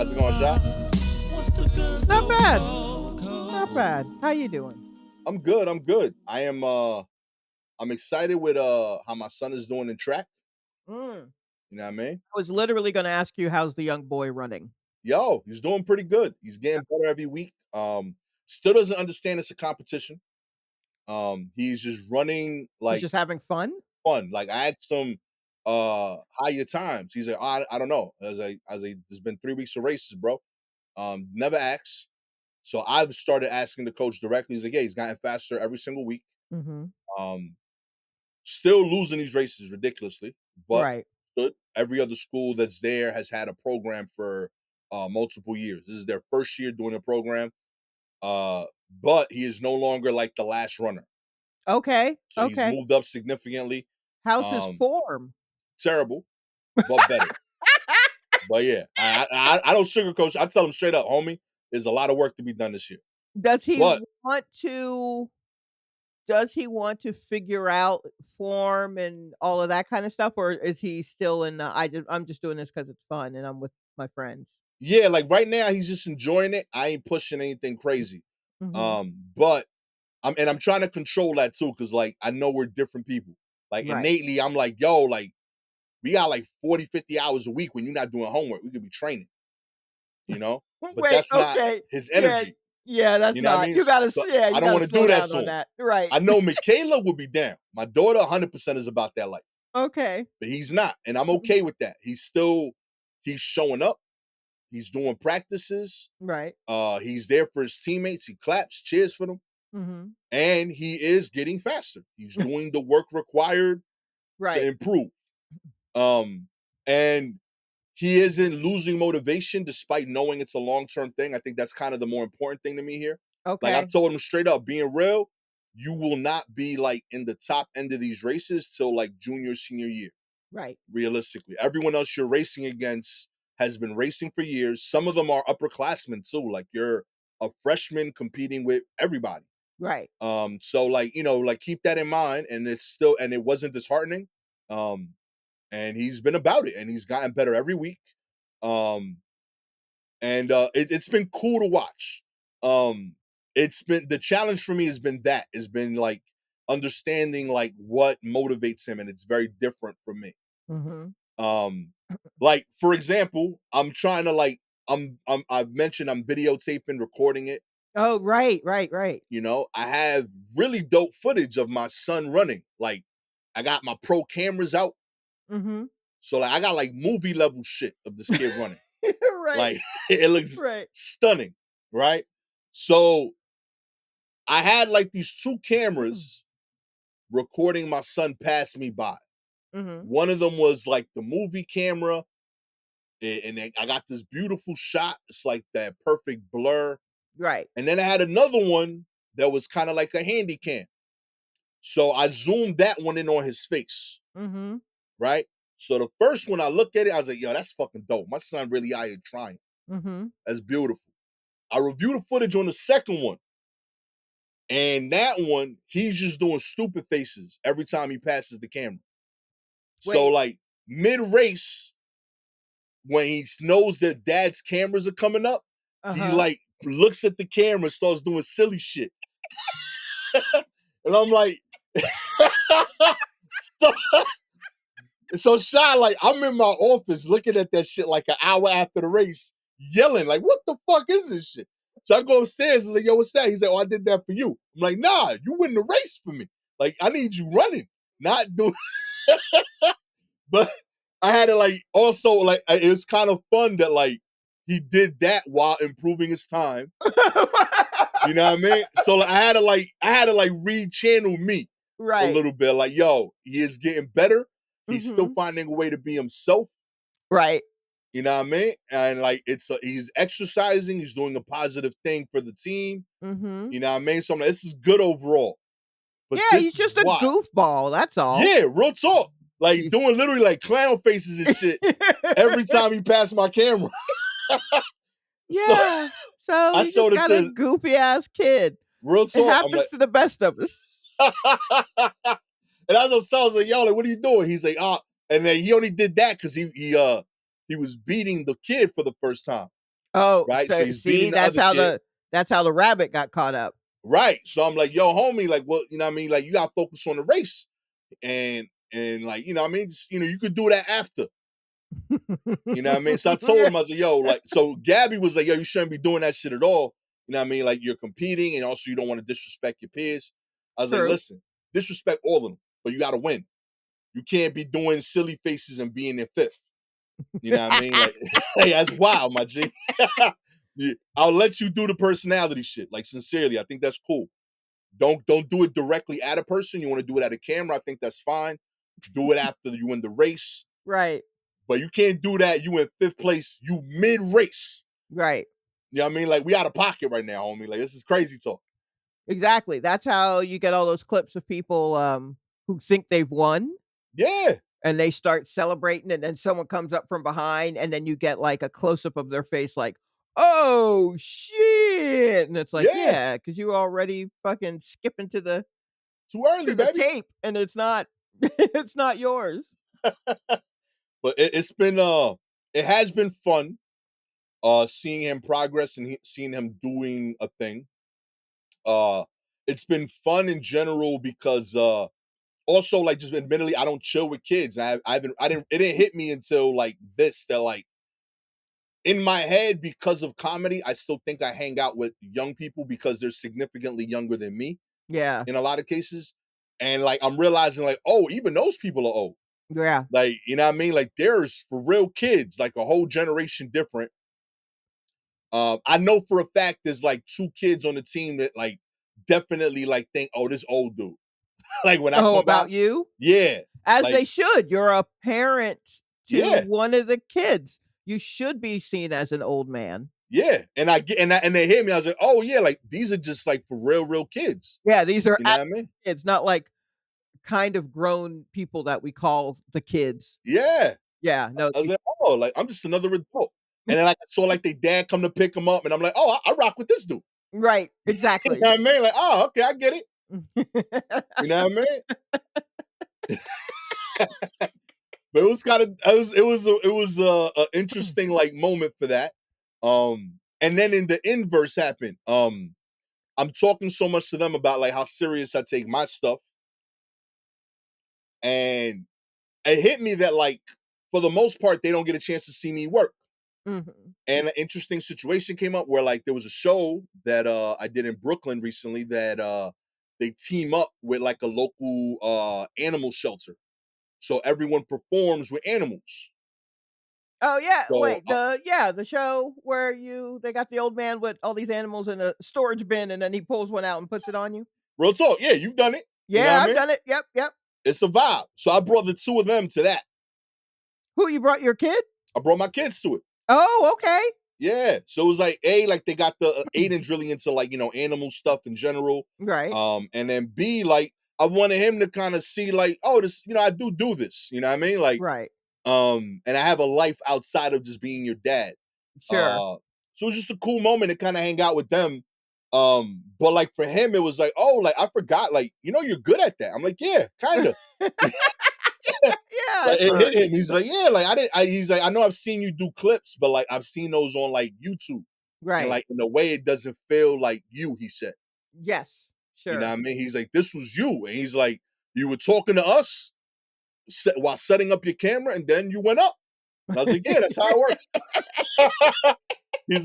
How's it going, Shot? Not bad. Not bad. How you doing? I'm good. I'm good. I'm excited with how my son is doing in track. Mm. You know what I mean? I was literally going to ask you how's the young boy running. Yo, he's doing pretty good. He's getting better every week. Still doesn't understand it's a competition. He's just running He's like just having fun. fun. Like I asked him how your times. He's like, I don't know. I was like, there's been 3 weeks of races, bro. Never asked. So I've started asking the coach directly. He's like, yeah, he's gotten faster every single week. Mm-hmm. Um, Still losing these races ridiculously, but Right. good. Every other school that's there has had a program for multiple years. This is their first year doing a program, uh, but he is no longer like the last runner. Okay. So he's Okay. moved up significantly. How's his Um, form? Terrible, but better. But yeah, I don't sugarcoat. I tell him straight up, homie, there's a lot of work to be done this year. Does he But want to does he want to figure out form and all of that kind of stuff, or is he still in the I'm just doing this because it's fun and I'm with my friends? yeah, like right now he's just enjoying it. I ain't pushing anything crazy. Mm-hmm. But I'm trying to control that too, because like I know we're different people. Like Right. innately, I'm like, yo, like we got like 40, 50 hours a week when you're not doing homework. We could be training, you know? But Wait, that's not okay. his Yeah. energy. Yeah, that's You know what I not. mean? You gotta So yeah, I you don't gotta want to slow do that down to on him. that. Right. I know Michaela would be down. My daughter 100% is about that life, Okay. but he's not. And I'm Mhm. okay with that. He's showing up. He's doing practices. Right. He's there for his teammates. He claps, cheers for them. Mhm. And he is getting faster. He's doing the work required to Right. improve. And he isn't losing motivation despite knowing it's a long-term thing. I think that's kind of the more important thing to me here. Like I've Okay. told him straight up, being real, you will not be like in the top end of these races till like junior, senior year, Right. realistically. Everyone else you're racing against has been racing for years. Some of them are upperclassmen too. Like you're a freshman competing with everybody. Right. So like, like keep that in mind. And it wasn't disheartening. Um, and he's been about it and he's gotten better every week. Um, and it's been cool to watch. It's been the challenge for me has been like understanding like what motivates him, and it's very different from me. Mhm. Um, like for example, I'm trying to like I've mentioned I'm videotaping, recording it. Oh, right, right, right. I have really dope footage of my son running. Like I got my pro cameras out. Mhm. So like I got like movie level shit of this kid running. Right, Like it looks right. stunning, right? So I had like these two cameras recording my son pass me by. Mhm. One of them was like the movie camera, and then I got this beautiful shot. It's like that perfect blur. Right. And then I had another one that was kind of like a handy cam. So I zoomed that one in on his face, Mhm. right? So the first one I looked at it, I was like, yo, that's fucking dope. My son really out here trying. Mhm. That's beautiful. I reviewed the footage on the second one. And that one, he's just doing stupid faces every time he passes the camera. So, Wait. like, mid race, when he knows that dad's cameras are coming up, he Uh-huh. like looks at the camera and starts doing silly shit. And I'm like, so, so shy, like, I'm in my office looking at that shit like an hour after the race, yelling, like, what the fuck is this shit? So I go upstairs and like, yo, what's that? He's like, oh, I did that for you. I'm like, nah, you win the race for me. Like, I need you running, not doing. But I had to like also like it was kind of fun that like he did that while improving his time. You know what I mean? So like, I had to like rechannel me a Right. little bit. Like, yo, he is getting better. He's still Mhm. finding a way to be himself. Right. You know what I mean? And like he's exercising, he's doing a positive thing for the team. Mhm. You know what I mean? So I'm like, this is good overall. But Yeah, this he's is just a why. goofball, that's all. Yeah, real talk. Like He's doing literally like clown faces and shit every time he passed my camera. So Yeah. So I you just showed it got a to goofy ass kid. real It talk. I'm like, happens to the best of us. and I was like, yo, like, what are you doing? He's like, and then he only did that because he was beating the kid for the first time. Oh, right? So so he's see, beating the other kid. that's how the rabbit got caught up. Right. So I'm like, yo, homie, like, what, you know what I mean? Like, you gotta focus on the race. And like, you know what I mean? Just, you could do that after. You know what I mean? So I told Yeah. him, I was like, yo, like, so Gabby was like, yo, you shouldn't be doing that shit at all. You know what I mean? Like, you're competing and also you don't want to disrespect your peers. I was like, True. listen, disrespect all of them, but you gotta win. You can't be doing silly faces and being in fifth. You know what I mean? Like, hey, that's wild, my G. Yeah, I'll let you do the personality shit. Like, sincerely, I think that's cool. Don't do it directly at a person. You want to do it at a camera, I think that's fine. Do it after you win the race. Right. But you can't do that. You in fifth place, you mid-race. Right. You know what I mean? Like, we out of pocket right now, homie. Like, this is crazy talk. Exactly. That's how you get all those clips of people, who think they've won, Yeah, and they start celebrating, and then someone comes up from behind, and then you get, like, a close-up of their face like, "Oh, shit," and it's like, yeah. "Yeah, because you already fucking skipping Too early, to the baby. tape, and it's not it's not yours." But it has been fun seeing him progress and seeing him doing a thing. Uh it's been fun in general because also, like, just admittedly, I don't chill with kids. I didn't it didn't hit me until like this that like in my head, because of comedy, I still think I hang out with young people because they're significantly younger than me Yeah. in a lot of cases. And like I'm realizing like, oh, even those people are old. Yeah. Like, you know what I mean? Like there's for real kids, like a whole generation different. I know for a fact there's like two kids on the team that like definitely like think, oh, this old dude. Like when I Oh, come by, about you? yeah, As like, they should. You're a parent to yeah, one of the kids. You should be seen as an old man. yeah. And I get and they hit me. I was like, oh yeah, like these are just like for real kids. Yeah, these are You know actual what I mean? kids, not like kind of grown people that we call the kids. Yeah. Yeah, no, I was they like, oh, like I'm just another adult. And then like I saw like they dad come to pick him up, and I'm like, oh, I rock with this dude. right, You exactly. know what I mean? Like, oh, okay, I get it. You know what I mean? But it was kind of it was a interesting like moment for that. And then in the inverse happened. I'm talking so much to them about like how serious I take my stuff, and it hit me that like for the most part they don't get a chance to see me work. Mhm. And an interesting situation came up where like there was a show that I did in Brooklyn recently that they team up with like a local animal shelter. So everyone performs with animals. Oh, yeah, So wait, the show where you they got the old man with all these animals in a storage bin, and then he pulls one out and puts it on you? real talk, yeah, you've done it. You know Yeah, what I I've mean? done it. Yep, yep. It's a vibe. So I brought the two of them to that. Who, you brought your kid? I brought my kids to it. Oh, okay. Yeah. So it was like A, like they got the Aiden's really into like, animal stuff in general. Right, And then B, like I wanted him to kind of see like, oh, this, I do this. You know what I mean? Like, right. and I have a life outside of just being your dad. Sure. So it was just a cool moment to kind of hang out with them. But like for him, it was like, oh, like I forgot, like, you're good at that. I'm like, yeah, kind of. Yeah, Like I've it hit heard. him. He's like, yeah, like he's like, I know I've seen you do clips, but like I've seen those on like YouTube. And Right. like in a way it doesn't feel like you, he said. Yes, You know sure. what I mean? He's like, this was you. And he's like, you were talking to us while setting up your camera, and then you went up. And I was like, yeah, that's how it works. He's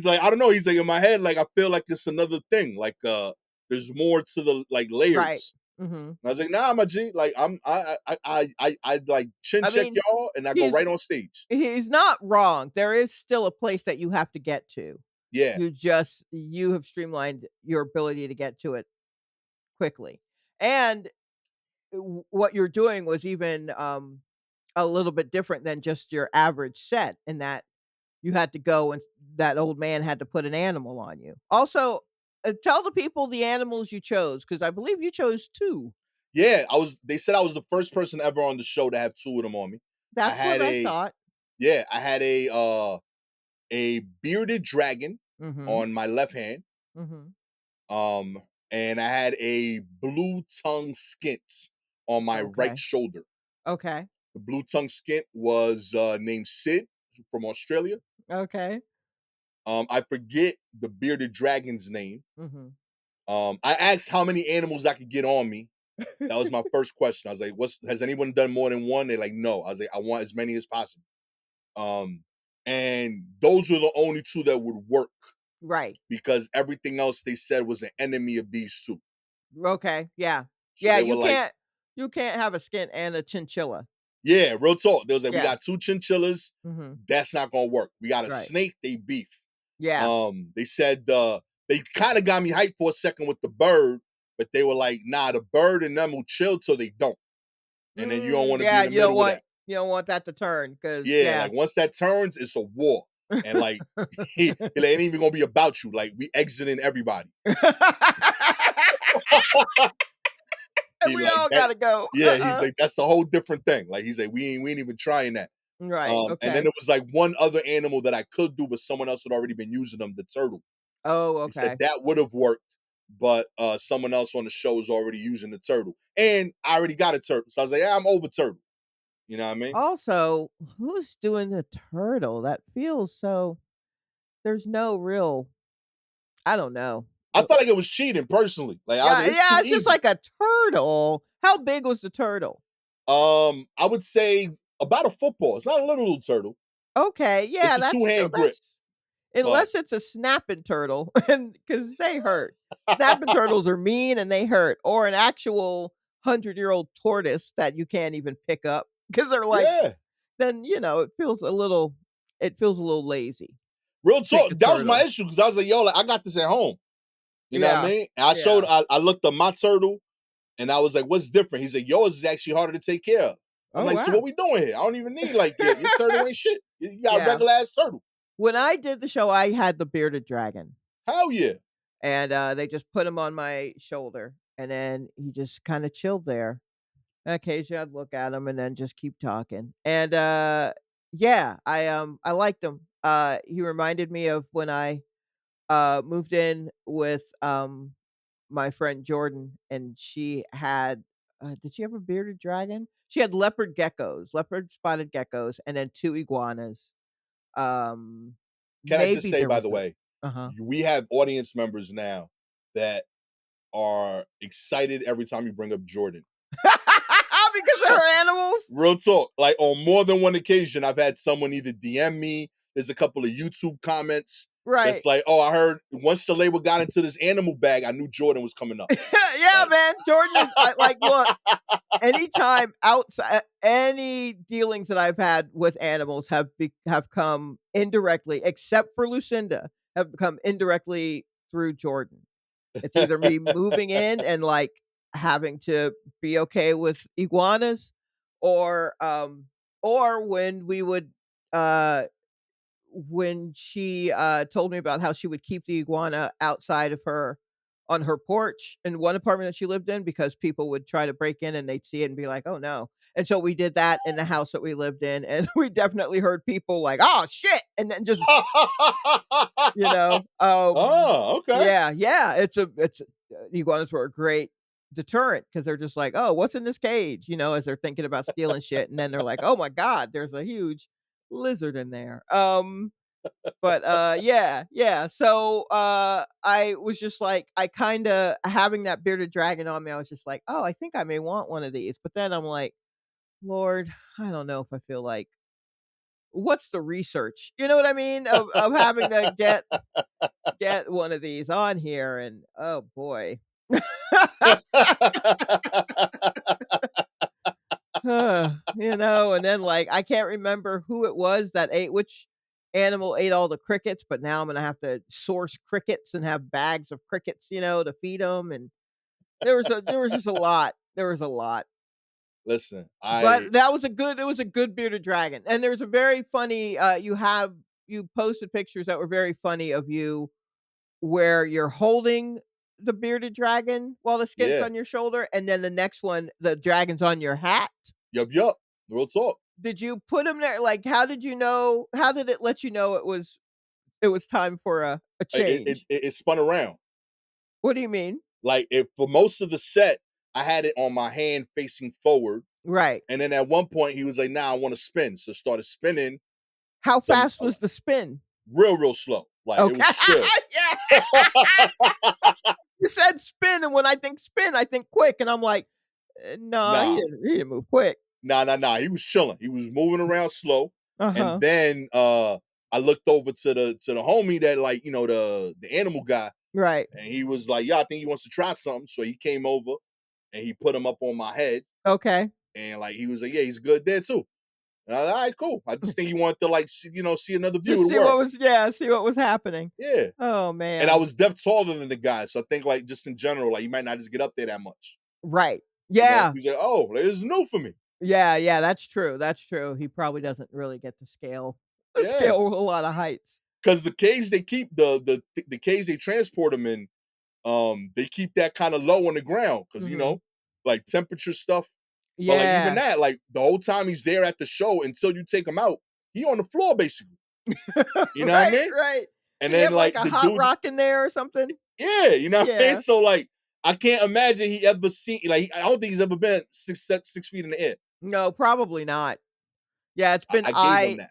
like, I don't know. He's like, in my head, like I feel like it's another thing. Like there's more to the like Right. layers. Mhm. And I was like, nah, my G, like I like chin I check mean, y'all and I go he's right on stage. he's not wrong. There is still a place that you have to get to. Yeah. You have streamlined your ability to get to it quickly. And what you're doing was even, a little bit different than just your average set in that you had to go and that old man had to put an animal on you. Also, tell the people the animals you chose because I believe you chose 2. Yeah, they said I was the first person ever on the show to have two of them on me. I That's what had I a thought. yeah, I had a bearded dragon Mhm. on my left hand. Mhm. Um, and I had a blue tongue skint on my right Okay. shoulder. Okay. The blue tongue skint was named Sid from Australia. Okay. I forget the bearded dragon's name. Mhm. I asked how many animals I could get on me. That was my first question. I was like, has anyone done more than one? They're like, no. I was like, I want as many as possible. And those were the only two that would work Right. because everything else they said was an enemy of these two. Okay, yeah. So Yeah, they were like, you can't have a skink and a chinchilla. yeah, real talk. They was like, we Yeah. got 2 chinchillas. Mhm. That's not gonna work. We got a Right. snake, they beef. Yeah. They said they kind of got me hyped for a second with the bird, but they were like, nah, the bird and them will chill till they don't. And then you don't want to be Yeah, in the middle of that. you don't want that to turn, cause Yeah, yeah. like once that turns, it's a war. And like it ain't even gonna be about you. Like we exiting everybody. He We like all that. gotta go. Yeah, he's like, that's a whole different thing. Like he's like, we ain't even trying that. Right, And then okay. there was like one other animal that I could do, but someone else had already been using them, the turtle. Oh, He said okay. that would have worked, but someone else on the show is already using the turtle. And I already got a turtle. So I was like, yeah, I'm over turtle. You know what I mean? Also, who's doing the turtle? That feels so there's no real I don't know. I felt like it was cheating personally. Like I was Yeah, like, it's yeah, too it's just easy. like a turtle. How big was the turtle? I would say about a football. It's not a little turtle. Okay, It's yeah, a that's still two-hand grip, that's but unless it's a snapping turtle, and because they hurt. Snapping turtles are mean and they hurt, or an actual 100-year-old tortoise that you can't even pick up because 'cause they're like yeah. then, it feels a little lazy Real to pick talk. a That was my turtle. issue because I was like, yo, like, I got this at home. You know what I Yeah, mean? And yeah. I looked up my turtle and I was like, what's different? He's like, yours is actually harder to take care of. I'm Oh, like, so what wow. we doing here? I don't even need like your turtle ain't shit. You got a Yeah. regular ass turtle. When I did the show, I had the bearded dragon, Hell yeah. and, they just put him on my shoulder, and then he just kinda chilled there. Occasionally, I'd look at him and then just keep talking, and, yeah, I liked him. He reminded me of when I, moved in with, my friend Jordan, and she had did she have a bearded dragon? She had leopard spotted geckos, and then 2 iguanas. Um, Can I just maybe say, there by was the a way, uh-huh. we have audience members now that are excited every time you bring up Jordan. Because of her animals? Real talk. Like on more than one occasion, I've had someone either DM me. There's a couple of YouTube comments Right. that's like, "Oh, I heard once Shalewa got into this animal bag, I knew Jordan was coming up." Yeah, Like, man, Jordan is like, look, anytime outside any dealings that I've had with animals have come indirectly, except for Lucinda, have come indirectly through Jordan. It's either me moving in and, like, having to be okay with iguanas or uh when she, told me about how she would keep the iguana outside of her on her porch in one apartment that she lived in because people would try to break in and they'd see it and be like, "Oh, no." And so we did that in the house that we lived in, and we definitely heard people like, "Oh, shit," and then just you know? oh, okay. Yeah, yeah, iguanas were a great deterrent because 'cause they're just like, "Oh, what's in this cage?" As they're thinking about stealing shit, and then they're like, "Oh my god, there's a huge lizard in there." But, yeah, yeah, so, I was just like I kinda having that bearded dragon on me, I was just like, "Oh, I think I may want one of these," but then I'm like, "Lord, I don't know if I feel like what's the research?" You know what I mean? Of having to get one of these on here and oh boy. And then, like, I can't remember who it was that ate which animal ate all the crickets, but now I'm gonna have to source crickets and have bags of crickets, to feed them. And there was just a lot. There was a lot. Listen, But that was a good it was a good bearded dragon. And there's a very funny, you posted pictures that were very funny of you where you're holding the bearded dragon while the skink's yeah, on your shoulder, and then the next one, the dragon's on your hat. yup. Real talk. Did you put him there? Like, how did it let you know it was time for a change? It spun around. What do you mean? Like if for most of the set, I had it on my hand facing forward. Right. And then at one point he was like, nah, I want to spin. So started spinning. How Some fast was the spin? real slow. Like it Okay. was chill. Yeah. You said spin, and when I think spin, I think quick, and I'm like, "No, Nah, he didn't move quick." nah. He was chilling. He was moving around slow. And Uh-huh. then I looked over to the homie that, like, the animal guy, Right. and he was like, yeah, I think he wants to try something. So he came over and he put him up on my head, Okay. and like he was like, yeah, he's good there too. And I was like, all right, cool. I just think he wanted to, like, see another view Just of the world. see what was happening. Yeah. Oh, And I man. was def taller than the guy. So I think, like, just in general, like, he might not just get up there that much. Right. Yeah. He's like, oh, it's new for me. Yeah, that's true. He probably doesn't really get to Yeah. scale a lot of heights. Because the cage they keep, the cage they transport him in, they keep that kind of low on the ground because, Mhm. like temperature stuff. But like even Yeah. that, like the whole time he's there at the show until you take him out, he on the floor basically. You know what I Right, mean? right. And Did he then have, like, like a the hot dude, rock in there or something? yeah, you know what I mean? Yeah. So like I can't imagine he ever seen, like, I don't think he's ever been 6 feet in the air. No, probably not. Yeah, it's been I gave him that.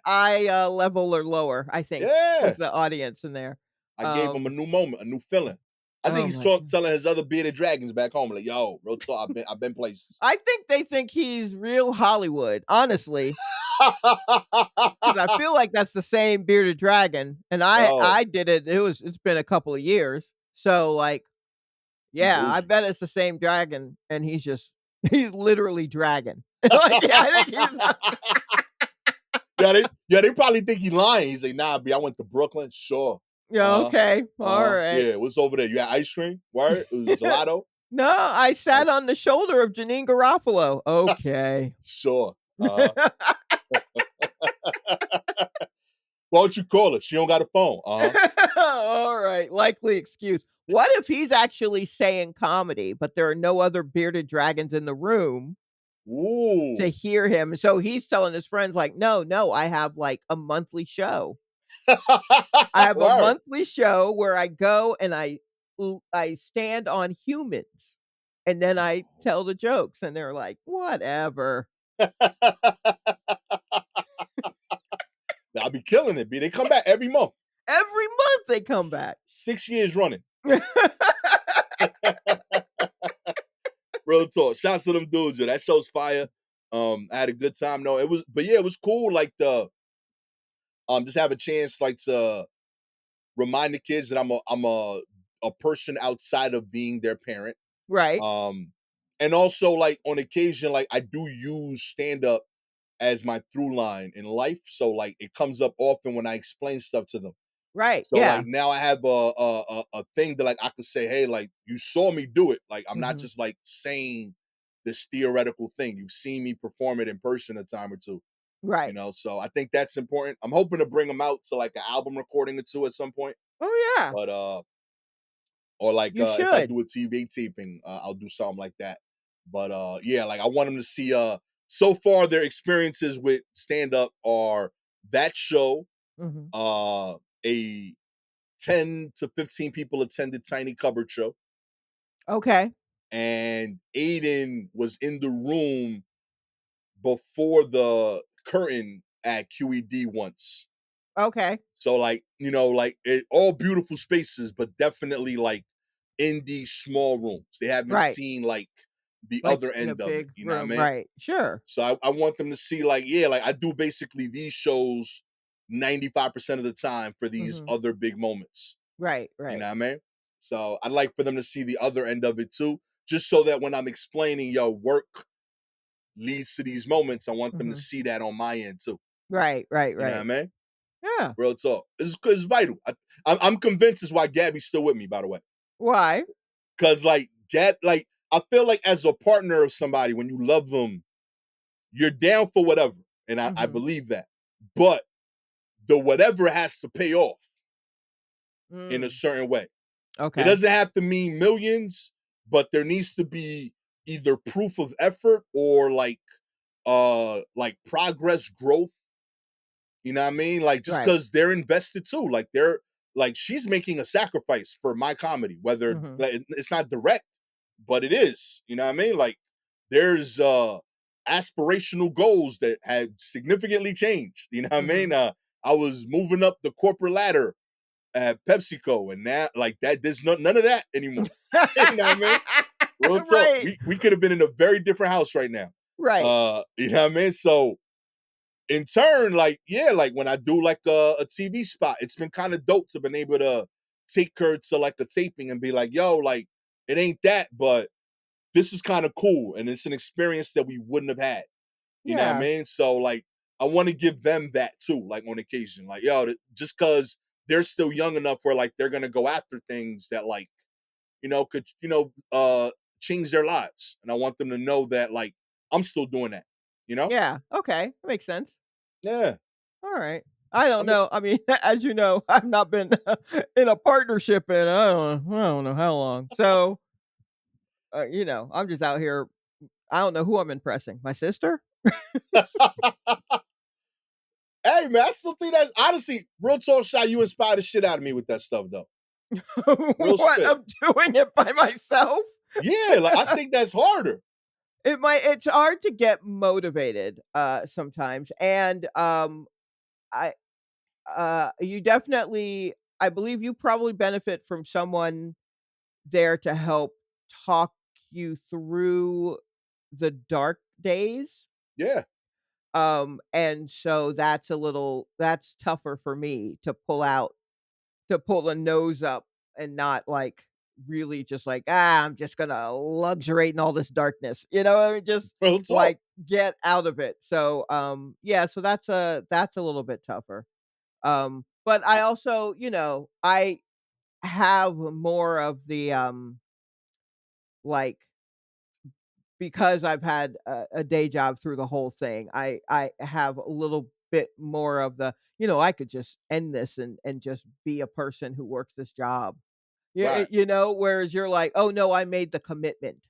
level or lower, I think, Yeah. with the audience in there. I gave him a Um, new moment, a new feeling. I think oh he's my god. telling his other bearded dragons back home, like, yo, real talk, I've been places. I think they think he's real Hollywood, honestly, 'cause I feel like that's the same bearded dragon, and Oh, I did it. It's been a couple of years. So, like, he yeah, I bougie. bet it's the same dragon, and he's literally dragon. Like, yeah, I think he's They probably think he lying. He's like, nah, B, I went to Brooklyn. Sure. yeah, Uh-huh. okay, alright. Yeah, what's over there? You had ice cream? Word? It was gelato? No, I Uh, sat on the shoulder of Janine Garofalo. Okay. sure. Uh-huh. Why don't you call her? She don't got a phone. Uh-huh. Alright, likely excuse. What if he's actually saying comedy, but there are no other bearded dragons in the room to Ooh. hear him? So he's telling his friends like, "No, no, I have, like, a monthly show. I have a Word. monthly show where I go and I stand on humans, and then I tell the jokes," and they're like, "Whatever." I'll be killing it, B. They come back every month. Every month they come back. 6 years running. Real talk. Shouts to them dudes, yo. That show's fire. I had a good time. No, but yeah, it was cool. Like just have a chance, like, to remind the kids that I'm a person outside of being their parent. Right, Um, and also, like, on occasion, like, I do use stand up as my through line in life. So like it comes up often when I explain stuff to them. right, So yeah. like now I have a thing that, like, I could say, hey, like, you saw me do it. Like I'm not Mhm. just like saying this theoretical thing. You've seen me perform it in person a time or two. Right. So I think that's important. I'm hoping to bring them out to like an album recording or two at some point. Oh, yeah. But or like You if I should. do a TV taping, I'll do something like that. But yeah, like I want them to see so far their experiences with stand up are that show, Mhm. a 10 to 15 people attended Tiny Cupboard show, Okay, and Aiden was in the room before the curtain at QED once. okay. So like, like all beautiful spaces, but definitely like in these small rooms. They haven't Right. seen like the Like, other in a end of it. big You know what I room, mean? right. Sure. So I want them to see, like, yeah, like I do basically these shows 95% of the time for these Mhm. other big moments. Right, You know right. what I mean? So I'd like for them to see the other end of it too. Just so that when I'm explaining, yo, work leads to these moments, I want them to Mhm. see that on my end too. Right, right, You know what I right. mean? Yeah. Real talk. It's vital. I'm convinced it's why Gabby's still with me, by the way. Why? Cause like like I feel like as a partner of somebody, when you love them, you're down for whatever. And I Mhm. believe that. But the whatever has to pay off in a Mm. certain way. It Okay. doesn't have to mean millions, but there needs to be either proof of effort or like progress, growth. You know what I mean? Like just Right. because they're invested too. Like they're like she's making a sacrifice for my comedy, whether Mhm. like, it's not direct, but it is. You know what I mean? Like there's aspirational goals that have significantly changed. You know what I mean? Mhm. I was moving up the corporate ladder at PepsiCo, and now like that, there's none of that anymore. You know what I mean? Real talk. Right. We could have been in a very different house right now. Right. You know what I mean? So in turn, like, yeah, like when I do like a TV spot, it's been kind of dope to been able to take her to like a taping and be like, yo, like, it ain't that, but this is kind of cool. And it's an experience that we wouldn't have had. You know what I Yeah. mean? So like, I want to give them that too, like on occasion. Like, yo, just cause they're still young enough where like they're gonna go after things that like, could, change their lives. And I want them to know that like I'm still doing that, you know? Yeah. Okay. That makes sense. Yeah. All right. I don't I mean, know. I mean, as you know, I've not been in a partnership in I don't know how long. So, I'm just out here. I don't know who I'm impressing. My sister? hey man, that's something that's honestly real talk shot. You inspired the shit out of me with that stuff though. Real What? spit. I'm doing it by myself? Yeah, like I think that's harder. It's hard to get motivated sometimes. And I you definitely I believe you probably benefit from someone there to help talk you through the dark days. Yeah. And so that's tougher for me to pull the nose up and not like really just like, I'm just gonna luxuriate in all this darkness. I mean, just Real talk. like get out of it. So yeah, so that's a little bit tougher. But I I- also, I have more of the like because I've had a day job through the whole thing, I have a little bit more of the, I could just end this and just be a person who works this job. Yeah, right. whereas you're like, "Oh, no, I made the commitment."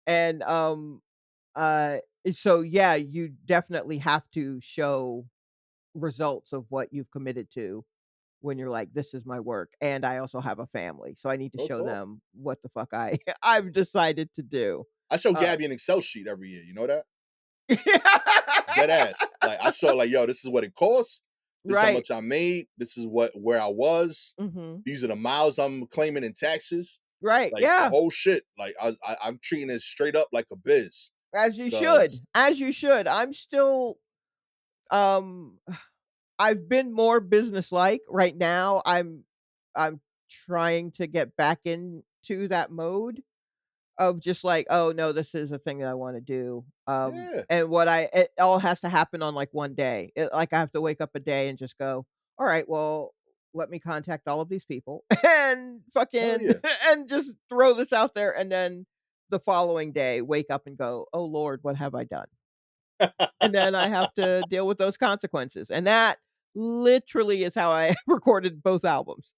And, uh, so, yeah, you definitely have to show results of what you've committed to when you're like, "This is my work, and I also have a family, so I need to Real show talk. them what the fuck I've decided to do." I show Uh Gabby an Excel sheet every year. You know that? Dead Yeah. ass. Like I saw like, yo, this is what it cost. This is how Right. much I made. This is where I was. Mhm. These are the miles I'm claiming in taxes. Right, Like the yeah, whole shit. Like I'm treating it straight up like a biz. Cause as you should. I'm still, um I've been more businesslike. Right now, I'm trying to get back into that mode of just like, "Oh, no, this is a thing that I wanna do." yeah, And it all has to happen on, like, one day. Like, I have to wake up a day and just go, "Alright, well, let me contact all of these people and hell fucking yeah. and just throw this out there," and then the following day, wake up and go, "Oh lord, what have I done?" And then I have to deal with those consequences, and that literally is how I recorded both albums.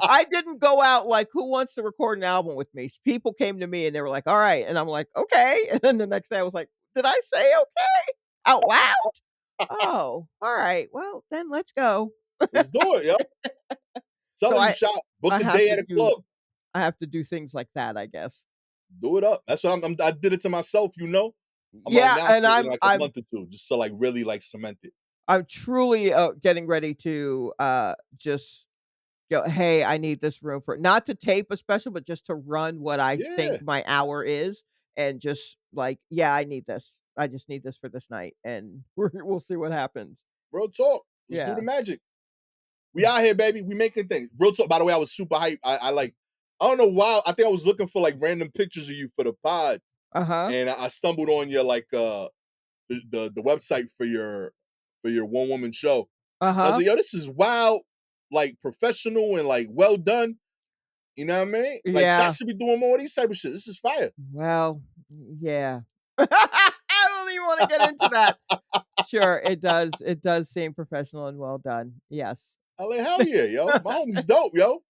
I didn't go out like, "Who wants to record an album with me?" People came to me and they were like, "Alright," and I'm like, "Okay," and then the next day I was like, "Did I say okay out loud? Oh, alright, well, then let's go." Let's do it, yo. So Telling you, shot. I Book a have day to at a do club. I have to do things like that, I guess. Do it up. That's what I did it to myself. I'm gonna Yeah, announce and it in like a month or two, just to like really like cement it. I'm truly, getting ready to, just go, "Hey, I need this room for" not to tape a special, but just to run what I think Yeah, my hour is, and just like, "Yeah, I need this. I just need this for this night," and we'll see what happens. real talk. Let's do the Yeah. magic. We out here, baby. We making things. Real talk. By the way, I was super hyped. I like. I don't know why. I think I was looking for like random pictures of you for the pod, Uh-huh. and I stumbled on your like the website for your one woman show. And I was Uh-huh. like, yo, this is wild, like professional and like well done. You know what I mean? Like Yeah. Shaq should be doing more of these type of shit. This is fire. Well, yeah. I don't even wanna get into that. Sure, it does seem professional and well done. Yes. I like, hell yeah, yo. My homie's dope, yo.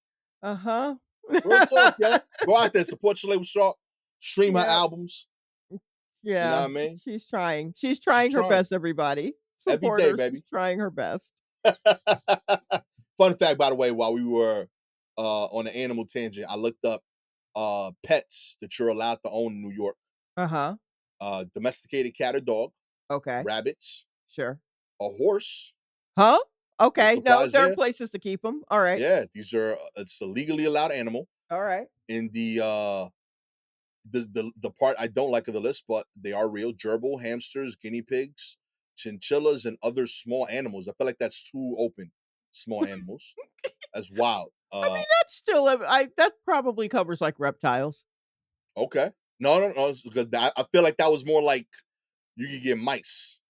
Uh-huh. Real talk, yo. Go out there, support Shalewa Sharpe, stream her Yep. albums. You know Yeah, what I mean? she's trying. She's She's trying her trying best, everybody. every Support day, her, she's baby. trying her best. Fun fact, by the way, while we were on the animal tangent, I looked up pets that you're allowed to own in New York. Uh-huh. Domesticated cat or dog, Okay. rabbits, Sure. a horse, Huh? No Okay. No, surprise there are there. places to keep them. All right. Yeah, these are it's a legally allowed animal. All right. In the part I don't like of the list, but they are real: gerbil, hamsters, guinea pigs, chinchillas, and other small animals. I feel like that's too open. Small animals. That's wild. I mean, that's still that probably covers like reptiles. Okay. No, because I feel like that was more like you could get mice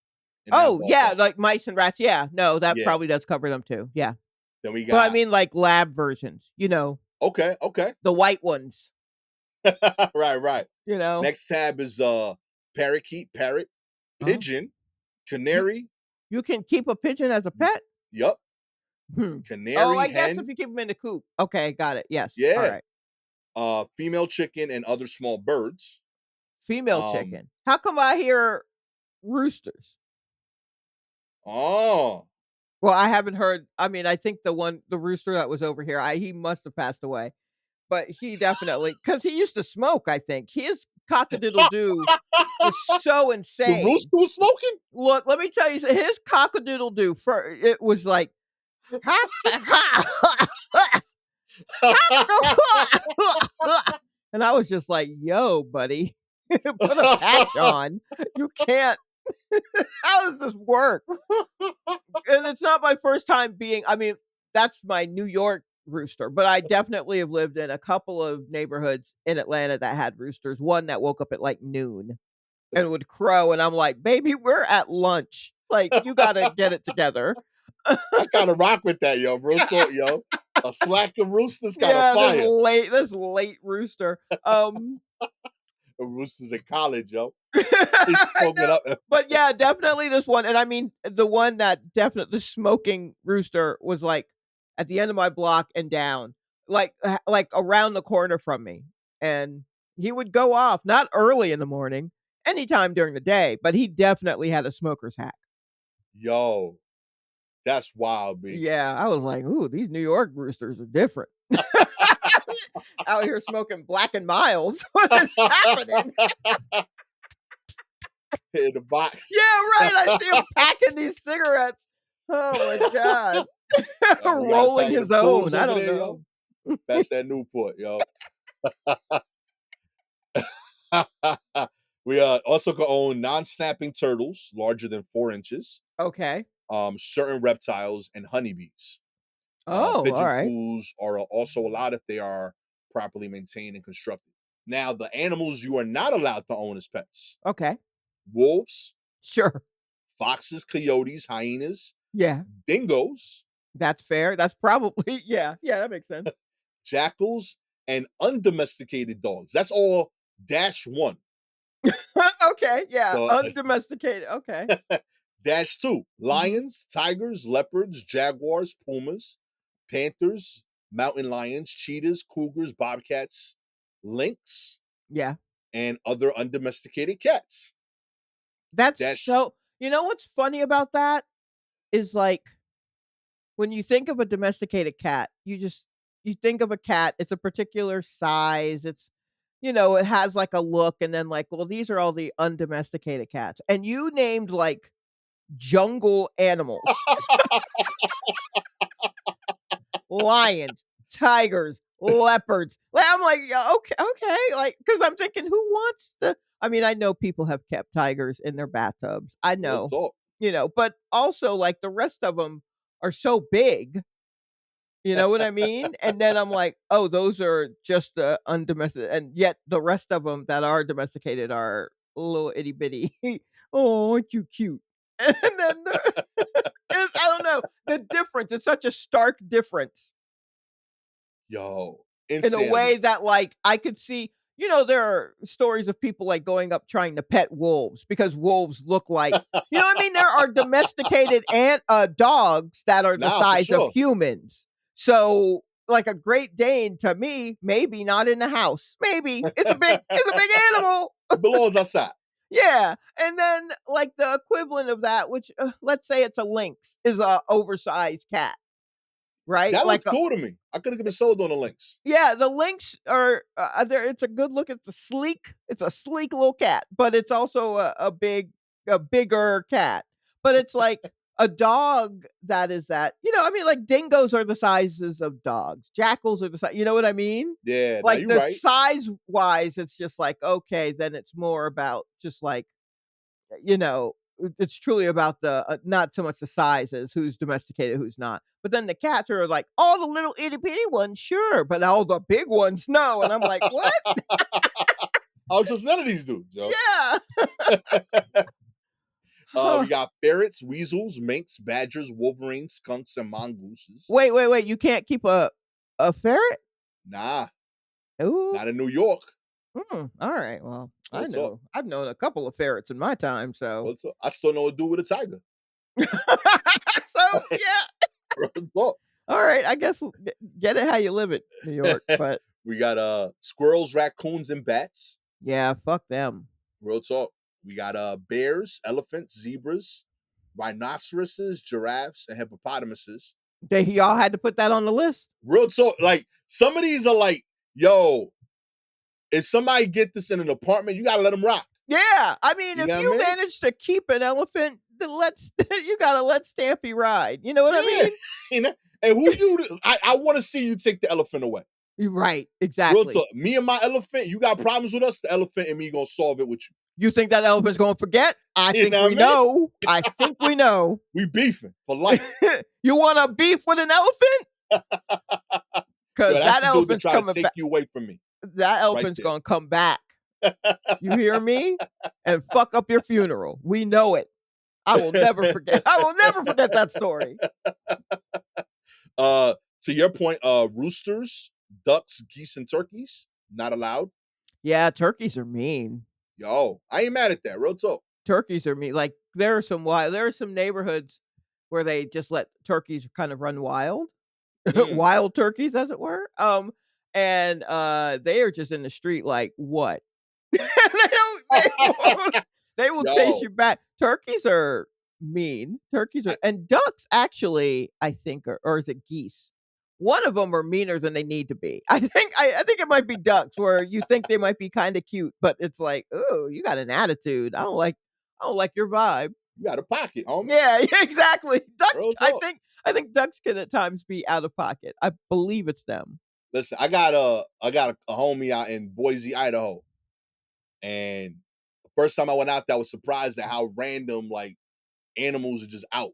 in that Oh, yeah, ballpark. like mice and rats. Yeah. No, that Yeah. probably does cover them too. Yeah. Then we But I got mean like lab versions, okay. the white ones, Right. you know. Next tab is parakeet, parrot, Oh. pigeon, You canary. you can keep a pigeon as a pet? Yup. Hmm. Oh, Canary, I guess if hen. you keep them in the coop. Okay, got it. Yes. All Yeah. right. Female chicken and other small birds. Female Um, chicken. How come I hear roosters? oh, Well, I haven't heard. I mean, I think the rooster that was over here, he must have passed away. But he definitely, because he used to smoke, I think. His cock-a-doodle-doo was so the insane. rooster was smoking? Look, let me tell you, his cock-a-doodle-doo, it was like, and I was just like, "Yo, buddy, put a patch on. You can't. How does this work?" And it's not my first time being. I mean, that's my New York rooster, but I definitely have lived in a couple of neighborhoods in Atlanta that had roosters. One that woke up at like noon and would crow, and I'm like, "Baby, we're at lunch. Like, you gotta get it together." I kind of rock with that, yo, bro. So, yo, a slack of roosters kind of Yeah, fire. this late rooster. The roosters in college, yo. He's I smoking know. up. But yeah, definitely this one. And I mean, the one that definitely the smoking rooster was like at the end of my block and down, like around the corner from me. And he would go off not early in the morning, anytime during the day, but he definitely had a smoker's hack. Yo, that's wild, B. Yeah, I was like, "Ooh, these New York roosters are different." Out here smoking Black and Milds. What is happening? In the box. Yeah, right. I see him packing these cigarettes. Oh my god. We got a Rolling packet of his own. pools I over don't there, know. yo. That's that Newport, yo. We also can own non-snapping turtles larger than 4 inches, Okay. certain reptiles, and honeybees. Oh, all Pigeon right. pools are also allowed if they are properly maintained and constructed. Now, the animals you are not allowed to own as pets: Okay. wolves, Sure. foxes, coyotes, hyenas, Yeah. dingoes, That's fair. That's probably yeah. Yeah, that makes sense. jackals, and undomesticated dogs. That's all -1. Okay, yeah. So Undomesticated. Okay. -2, Mhm. lions, tigers, leopards, jaguars, pumas, panthers, mountain lions, cheetahs, cougars, bobcats, lynx, Yeah. and other undomesticated cats. That's Dash so what's funny about that is like when you think of a domesticated cat, you think of a cat, it's a particular size, it has like a look and then like, well, these are all the undomesticated cats. And you named like jungle animals, lions, tigers, leopards. Like, I'm like, yeah, okay, like because I'm thinking, who wants to? I mean, I know people have kept tigers in their bathtubs. I Real know, talk. but also like the rest of them are so big. You know what I mean? And then I'm like, "Oh, those are just the undomesticated," and yet the rest of them that are domesticated are little itty bitty. "Oh, aren't you cute?" And then I don't know, the difference, it's such a stark difference Yo, in a way insanity. that, like, I could see there are stories of people, like, going up trying to pet wolves because wolves look like what I mean? There are domesticated dogs that are the Nah, for size of sure. humans. So, like, a Great Dane to me, maybe not in the house. Maybe. It's a big animal. It belongs outside. Yeah, and then, like, the equivalent of that, which, let's say it's a lynx, is a oversized cat, right? That Like looked cool to me. I could have been sold on the links. yeah, the lynx are there. It's a good look. It's a sleek little cat, but it's also a bigger cat. But it's like a dog that is that, I mean, like dingoes are the sizes of dogs. Jackals are the size, you know what I mean? Yeah, now Like you the right. size wise, it's just like, okay, then it's more about just like, you know, it's truly about the not so much the size as who's domesticated, who's not. But then the cats are like, all the little itty bitty ones, sure, but all the big ones, no. And I'm like, what? I don't trust none of these dudes, yo. Yeah. We Huh. got ferrets, weasels, minks, badgers, wolverines, skunks, and mongooses. Wait. You can't keep a ferret? Nah, Ooh. not in New York. All right. Well, I Real talk. know. I've known a couple of ferrets in my time, so. Real talk. I still know what to do with a tiger. So, yeah. Real talk. All right. I guess get it how you live it, New York. But We got squirrels, raccoons, and bats. yeah, fuck them. Real talk. We got bears, elephants, zebras, rhinoceroses, giraffes, and hippopotamuses. Y'all had to put that on the list. Real talk. Like some of these are like, yo, if somebody get this in an apartment, you gotta let them rock. Yeah. I mean, You if know what I you mean? manage to keep an elephant, then you gotta let Stampy ride. You know what I mean? You know? And who you? I want to see you take the elephant away. You're right. Real Exactly. talk. Me and my elephant, you got problems with us? The elephant and me gonna solve it with you. You think that elephant's gonna forget? I You think know we what I mean? know. I think we know. We beefing for life. You want to beef with an elephant? Yo, Because that's that the dude that elephant's try to coming take back. you away from me. That elephant's there. gonna come back. You hear me? And fuck up your funeral. We know it. I will never forget. I will never forget that story. To your point, roosters, ducks, geese, and turkeys, not allowed. Yeah, turkeys are mean. Yo, I ain't mad at that. Real talk. Turkeys are mean. Like there are some neighborhoods where they just let turkeys kind of run wild. Mm. Wild turkeys, as it were. And they are just in the street like, what? They will chase Yo, you back. Turkeys are mean. Turkeys are and ducks actually, I think, or is it geese? One of them are meaner than they need to be. I think it might be ducks where you think they might be kind of cute, but it's like, oh, you got an attitude. I don't like your vibe. you got a pocket, homie. Yeah, exactly. Ducks. Real talk. I think ducks can at times be out of pocket. I believe it's them. Listen, I got a homie out in Boise, Idaho, and the first time I went out there, I was surprised at how random like animals are just out,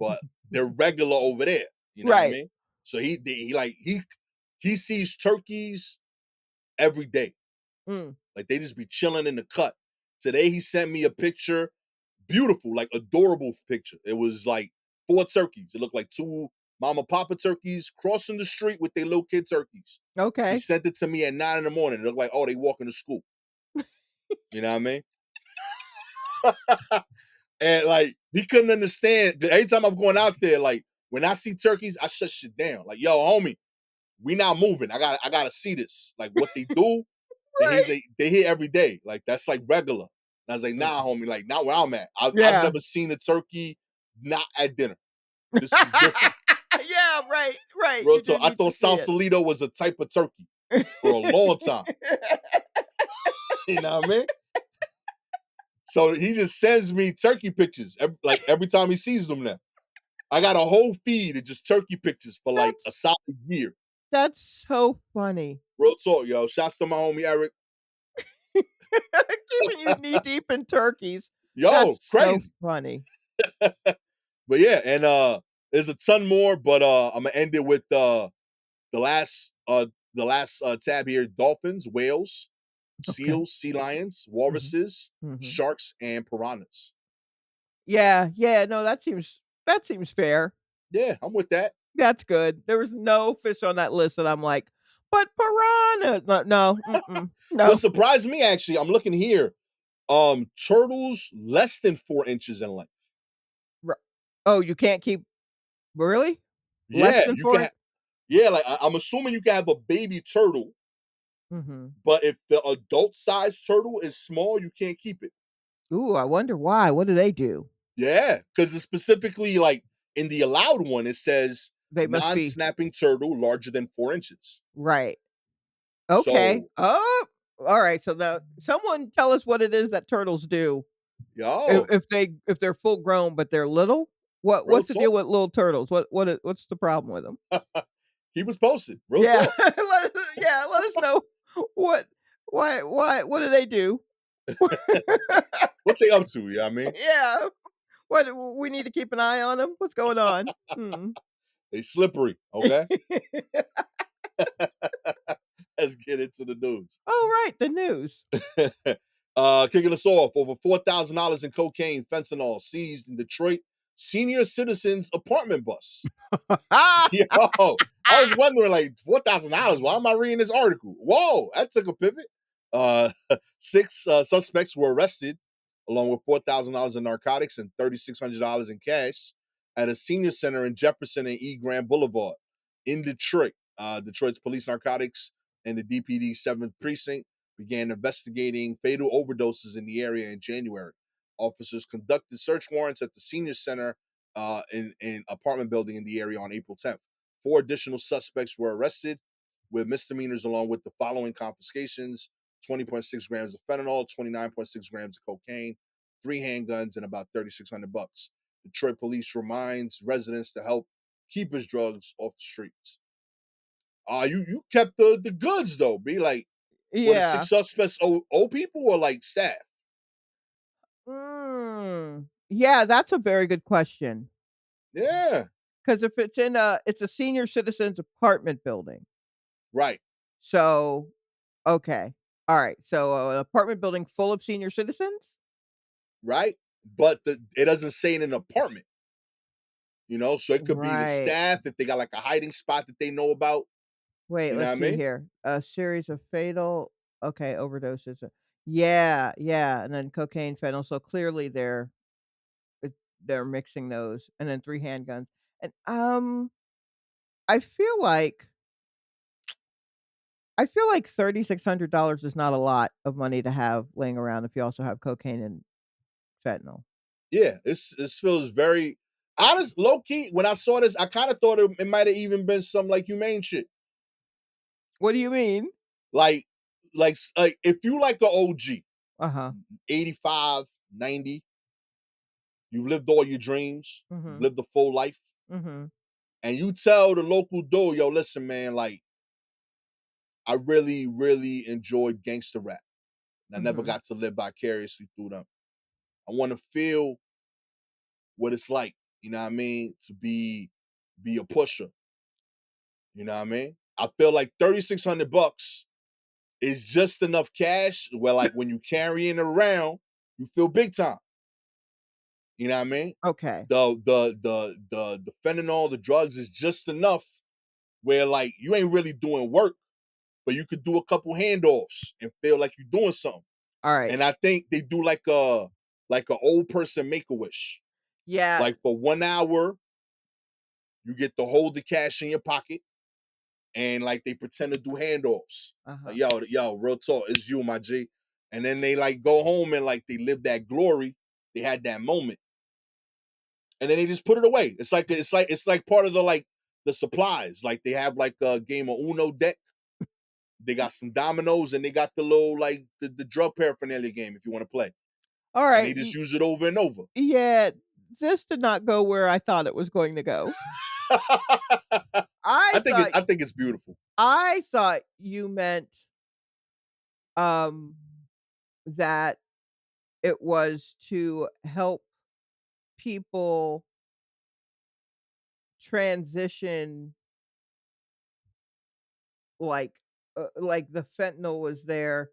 but they're regular over there. You know what I Right. mean? So he sees turkeys every day. Mm. Like they just be chilling in the cut. Today he sent me a picture, beautiful, like adorable picture. It was like 4 turkeys. It looked like 2 mama papa turkeys crossing the street with their little kid turkeys. He Okay. sent it to me at 9 in the morning. It looked like, oh, they walking to school. You know what I mean? And like he couldn't understand. Every time I'm going out there, like when I see turkeys, I shut shit down. Like, yo, homie, we not moving. I gotta see this. Like what they do. And he's Right. like, they hit every day. Like that's like regular. And I was like, nah, homie, like not where I'm at. I've Yeah. never seen a turkey not at dinner. This is different. Yeah, right. Real You talk. didn't I need thought to see it. Sausalito was a type of turkey for a long time. You know what I mean? So he just sends me turkey pictures every time he sees them now. I got a whole feed of just turkey pictures for like a solid year. That's so funny. Real talk, yo. Shouts to my homie Eric. Keeping you knee deep in turkeys. Yo, That's crazy. so funny. But yeah, and there's a ton more, but I'm gonna end it with the last tab here: dolphins, whales, seals, sea lions, walruses, sharks, and piranhas. Yeah, no, that seems fair. Yeah, I'm with that. That's good. There was no fish on that list that I'm like, but piranha. No. What surprised me actually, I'm looking here. Turtles less than 4 inches in length. Oh, you can't keep really? Less Yeah, than you 4? can. Yeah, like I'm assuming you can have a baby turtle, but if the adult size turtle is small, you can't keep it. Ooh, I wonder why. What do they do? Yeah, because it's specifically like in the allowed one, it says They must be non-snapping turtle larger than 4 inches. right. Okay. So, Oh, all right. So now someone tell us what it is that turtles do yo, if they're full grown but they're little. Real What's the deal talk. with little turtles? What's the problem with them? Keep us posted. Real Yeah, talk. let us know what what do they do? What they up to? You know what I mean? Yeah, what we need to keep an eye on them. What's going on? Hmm. They slippery. Okay. Let's get into the news. Oh, right, the news. Kicking us off, over $4,000 in cocaine, fentanyl seized in Detroit senior citizens apartment bus. Yo, I was wondering, like, $4,000. Why am I reading this article? Whoa, that took a pivot. Uh, six suspects were arrested, along with $4,000 in narcotics and $3,600 in cash, at a senior center in Jefferson and E. Grand Boulevard in Detroit. Detroit's police narcotics and the DPD 7th precinct began investigating fatal overdoses in the area in January. Officers conducted search warrants at the senior center in apartment building in the area on April 10th. 4 additional suspects were arrested with misdemeanors, along with the following confiscations: 20.6 grams of fentanyl, 29.6 grams of cocaine, 3 handguns, and about $3,600. Detroit police reminds residents to help keep his drugs off the streets. You kept the goods though. Be like, were the 6 Yeah. suspects old people or like staff? Yeah, that's a very good question. Yeah, 'Cause if it's a senior citizens apartment building. right, So, okay. Alright, so, an apartment building full of senior citizens? right. But it doesn't say in an apartment. So it could be the Right. staff if they got like a hiding spot that they know about. Wait, You know what let's I see mean? here. A series of fatal okay, overdoses. Yeah, yeah, and then cocaine, fentanyl, so clearly it they're mixing those, and then 3 handguns. And, I feel like $3,600 is not a lot of money to have laying around if you also have cocaine and fentanyl. Yeah, this feels very honest, low key. When I saw this, I kind of thought it might have even been some like humane shit. What do you mean? Like, like if you like an OG, Uh-huh. 85, 90, you've lived all your dreams, you've Mhm. lived a full life, Mhm. and you tell the local dude, yo, listen, man, like, I really, really enjoyed gangster rap. And I never Mhm. got to live vicariously through them. I want to feel what it's like, you know what I mean, to be a pusher. You know what I mean? I feel like $3,600 is just enough cash where, like, when you carrying it around, you feel big time. You know what I mean? Okay. The fentanyl, the drugs is just enough where, like, you ain't really doing work, but you could do a couple handoffs and feel like you're doing something. Alright. And I think they do like a old person make a wish. Yeah. Like for 1 hour, you get to hold the cash in your pocket, and like they pretend to do handoffs. Like, Uh-huh. yo, real talk, it's you, my G. And then they like go home and like they live that glory. They had that moment. And then they just put it away. It's like part of the supplies. Like they have like a game of Uno deck. They got some dominoes and they got the little like the drug paraphernalia game if you want to play. And they Alright, just use it over and over. yeah, this did not go where I thought it was going to go. I thought I think it's beautiful. I thought you meant, um, that it was to help people transition, like, like the fentanyl was there,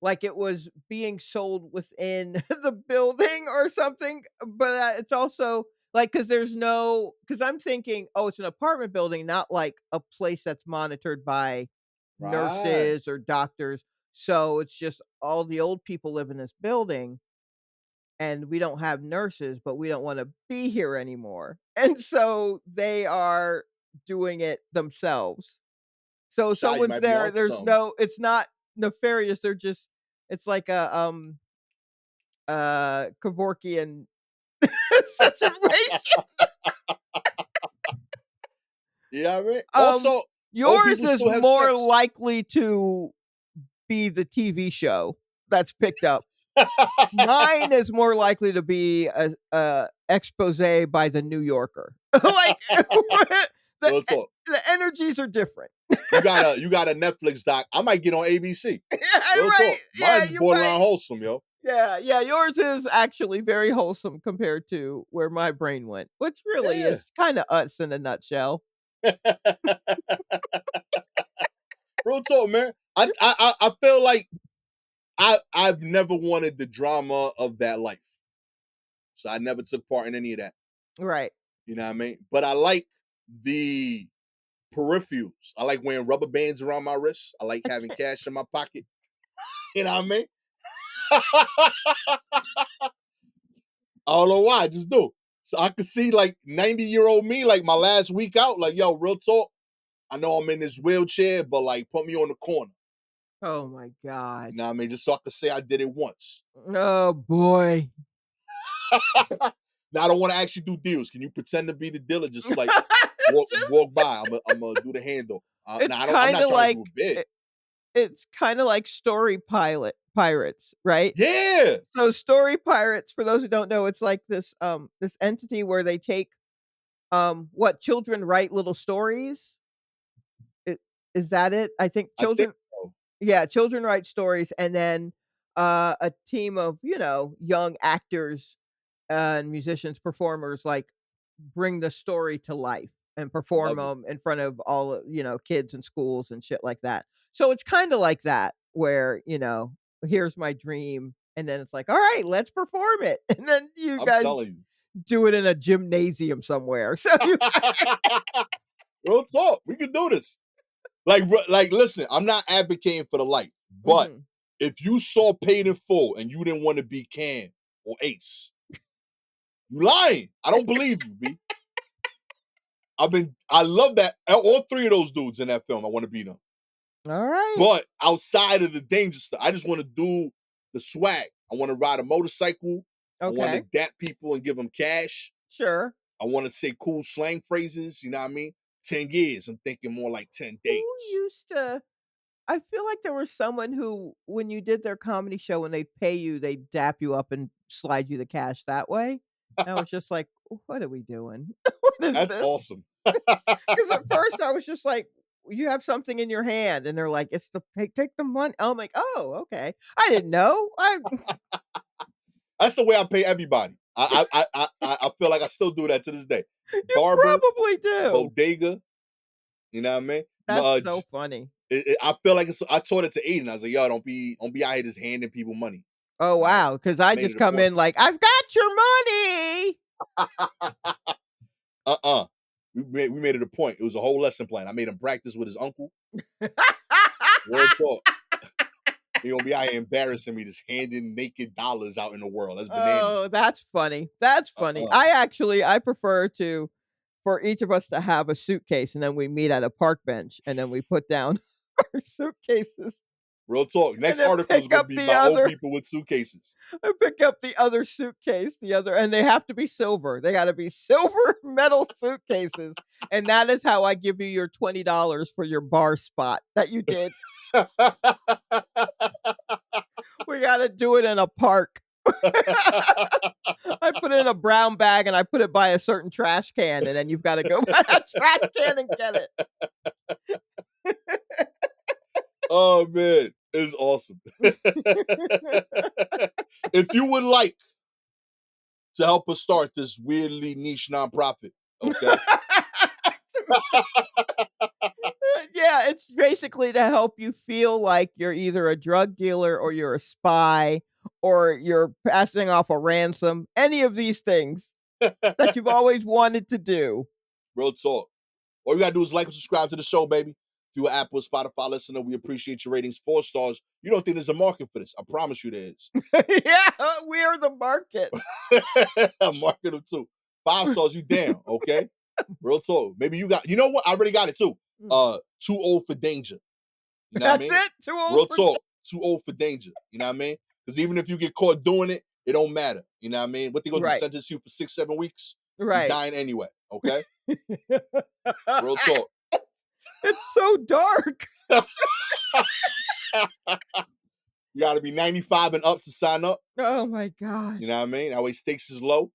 like it was being sold within the building or something, but, it's also like because 'cause I'm thinking, "Oh, it's an apartment building, not like a place that's monitored by Right. nurses or doctors, so it's just all the old people live in this building, and we don't have nurses, but we don't wanna be here anymore." And so they are doing it themselves. So Shy, you someone's might be there, onto something. it's not nefarious, they're just it's like a, Kevorkian situation. You know what I mean? Um, Also, old yours people is still have more sex. likely to be the TV show that's picked up. Mine is more likely to be a expose by the New Yorker. Like the Real talk. the energies are different. You got a Netflix doc. I might get on ABC. Yeah, Real right. talk. Yeah, Mine's you borderline might. wholesome, yo. Yeah, yeah, yours is actually very wholesome compared to where my brain went, which really Yeah. is kinda us in a nutshell. Real talk, man. I feel like I've never wanted the drama of that life. So I never took part in any of that. Right. You know what I mean? But I like the peripherals. I like wearing rubber bands around my wrists. I like having cash in my pocket. You know what I mean? I don't know why, I just do. So I could see like 90-year-old me, like my last week out, like, yo, real talk. I know I'm in this wheelchair, but like put me on the corner. Oh my god. You know what I mean? Just so I could say I did it once. Oh boy. Now I don't want to actually do deals. Can you pretend to be the dealer? Just like Just walk by. I'm gonna do the handle. it's Now I'm not kinda trying to do like a bid. it's kinda like story pirates, right? Yeah, So story pirates, for those who don't know, it's like this entity where they take, what children write little stories. It is that it? I think I think children so. yeah, children write stories and then, a team of, young actors and musicians, performers, like, bring the story to life and I perform love it. them in front of all, kids and schools and shit like that. So it's kinda like that where, here's my dream, and then it's like, "All right, let's perform it." And then you I'm guys telling do it in a gymnasium somewhere. So you. Real talk. We can do this. Like, listen, I'm not advocating for the life, but Mhm. if you saw Paid in Full and you didn't want to be Cam or Ace, you lying. I don't believe you, B. I love that. All three of those dudes in that film, I want to be them. Alright. But outside of the danger stuff, I just want to do the swag. I want to ride a motorcycle. I want to Okay. dap people and give them cash. Sure. I want to say cool slang phrases. You know what I mean? 10 years. I'm thinking more like 10 Who days. used to I feel like there was someone who, when you did their comedy show, when they'd pay you, they'd dap you up and slide you the cash that way. And I was just like, "What are we doing? What is That's this?" awesome. Because at first I was just like, "You have something in your hand," and they're like, "It's the pay take the money." I'm like, "Oh, okay. I didn't know." I That's the way I pay everybody. I feel like I still do that to this day. You Barber, probably do. bodega, you know what I mean? That's so funny. I feel like I taught it to Aiden. I was like, yo, don't be out here just handing people money. Oh, All right. wow. Because I I made just it a come point. in like, "I've got your money." uh-uh. We made it a point. It was a whole lesson plan. I made him practice with his uncle. Real talk. He gonna be out here embarrassing me, just handing naked dollars out in the world. That's Oh, bananas. that's funny. That's funny. Uh-uh. I prefer to for each of us to have a suitcase, and then we meet at a park bench, and then we put down our suitcases, Real talk. and Next then article is gonna be about old people with suitcases. pick up the other suitcase, and they have to be silver. They gotta be silver metal suitcases, and that is how I give you your $20 for your bar spot that you did. We gotta do it in a park. I put it in a brown bag and I put it by a certain trash can, and then you've gotta go by that trash can and get Oh man, it's awesome. it. If you would like to help us start this weirdly niche nonprofit, okay? Yeah, it's basically to help you feel like you're either a drug dealer or you're a spy or you're passing off a ransom, any of these things that you've always wanted to do. Real talk. All you gotta do is like and subscribe to the show, baby. If you're an Apple or Spotify listener, we appreciate your ratings. 4 stars. You don't think there's a market for this? I promise you there is. Yeah, we are the market. Market them too. 5 stars, you down, okay? Real talk. Maybe you got. You know what? I already got it too. Mm. Too old for danger. You know what I That's mean? it? Too old Real for talk. Too old for danger. You know what I mean? Because even if you get caught doing it, it don't matter. You know what I mean? What they gonna do? Right, Sentence you for 6, 7 weeks? You right. dying anyway. Okay. Real talk. It's so dark. You got to be 95 and up to sign up. Oh my God. You know what I mean? That way stakes is low.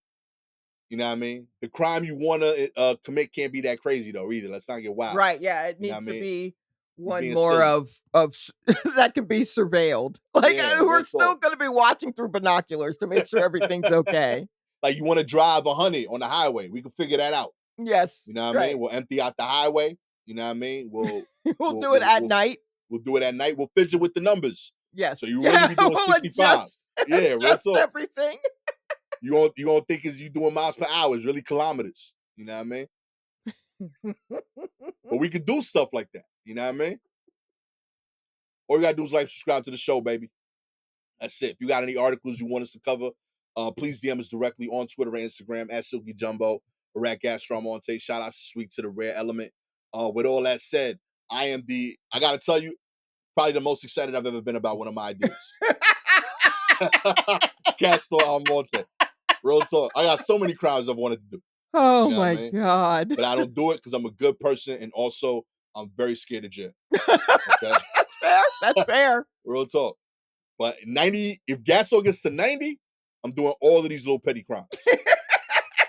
You know what I mean? The crime you want to commit can't be that crazy though either. Let's not get wild. Right, yeah, it You know needs what I to mean? be You're one being more silly. of that can be surveilled. Like, Yeah, we're real still talk. gonna be watching through binoculars to make sure everything's okay. Like you want to drive 100 on the highway. We can figure that out. Yes, You know what I mean? right. We'll empty out the highway. You know what I mean? We'll We'll do it at we'll, night. we'll do it at night. We'll fidget with the numbers. Yes. So you Yeah, really be doing we'll 65. Yeah, real adjust talk. everything. You gonna think is you doing miles per hour. It's really kilometers. You know what I mean? But we can do stuff like that. You know what I mean? All you gotta do is like, subscribe to the show, baby. That's it. If you got any articles you want us to cover, please DM us directly on Twitter and Instagram at Silky Jumbo or at Gastor Almonte. Shout out Sweet to the Rare Element. With all that said, I gotta tell you, probably the most excited I've ever been about one of my ideas. Gastor Almonte. Real talk. I got so many crimes I've wanted to do. Oh You know what I my mean? God. But I don't do it because I'm a good person and also I'm very scared of jail. Okay? That's fair. That's fair. Real talk. But 90, if Gastor gets to 90, I'm doing all of these little petty crimes.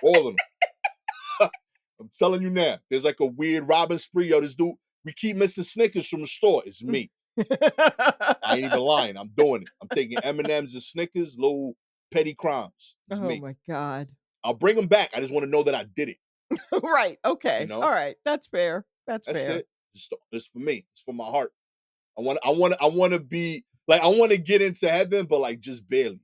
All of them. I'm telling you now. There's like a weird robbing spree. Yo, this dude, we keep missing Snickers from the store. It's me. I ain't even lying. I'm doing it. I'm taking M&Ms and Snickers, little petty crimes. It's me. Oh my God. I'll bring them back. I just want to know that I did it. Right. Okay. You know? All right. That's fair. That's fair. it. Just for me. It's for my heart. I want to be like, I want to get into heaven, but like just barely.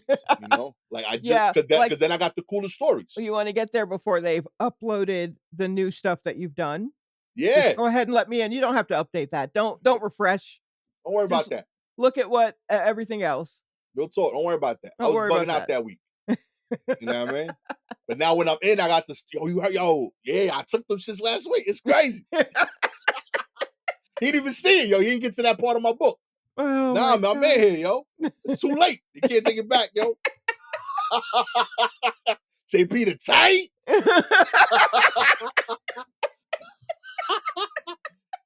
You know, like I just Yeah, because like- then I got the coolest stories. You want to get there before they've uploaded the new stuff that you've done? Yeah, Just go ahead and let me in. You don't have to update that. Don't refresh. don't worry Just about that. Look at what everything else. Real talk. Don't worry about that. I Don't was worry bugging about out that week. You know what I mean? But now when I'm in, I got this. Yeah, I took them shits last week. It's crazy. He didn't even see it, yo. He didn't get to that part of my book. Oh Nah, my man, I'm in here, yo. It's too late. You can't take it back, yo. Say Peter tight.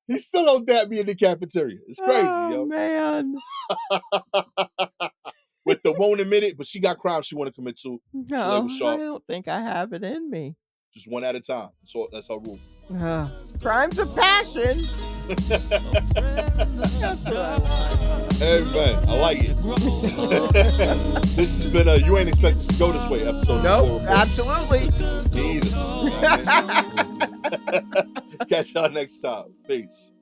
He still don't dap me in the cafeteria. It's crazy, yo. Oh man. With the won't admit it, but she got crimes she want to commit to. No, Shalewa I Sharpe. don't think I have it in me. Just one at a time. So that's our rule. Crimes of passion. That's what I want. Hey man, I like it. This has been You Ain't Expected to Go This Way episode. Nope, absolutely. Me either. You know what I mean? Catch y'all next time. Peace.